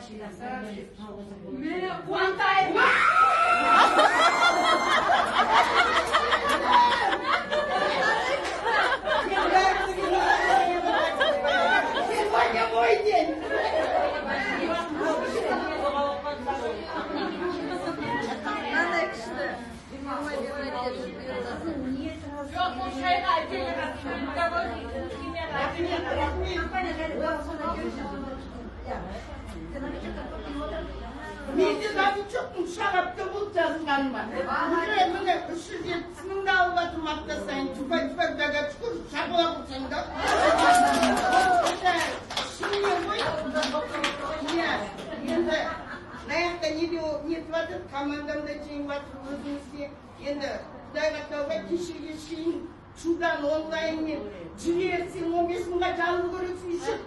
Meni quvantaymi? Yok o şeyler Medyadan çok şarapta bulacağızlar mı? Buraya böyle 370'nin de albatım hafta sayın. Tüfek daga çıkır, şarkıla kursun da. Şimdi koy. Енді аяқта нетіп жатыр, командамда жеңіп жатыр, өзімізде. Енді Құдайға тәуба кешеге шейін шудан онлайнмен жіберсең 15 мыңға жалын көресің үшін,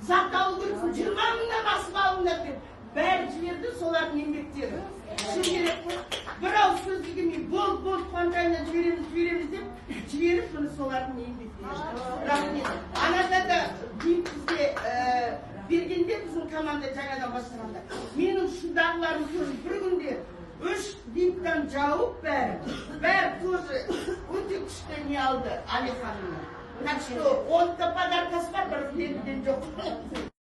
зат алу көресің, 20 мыңнан асып алыңдар деп. Бәрі жіберді, солардың еңбектері. Шын керек қой. Бір ауыз сөз дегенмен бол қуантайына жібереміз деп, жіберіп бұны солардың еңбектері. Рахмет. Анада да дейіп бізде бергенде біздің команда жаңадан бастағанда. Менің шудағыларым көріп бір күнде 3 диптан жауып бәрі тоже өте күшті не алды Алиханның. Так что 10 подаркасы бар, бір беруден жоқ.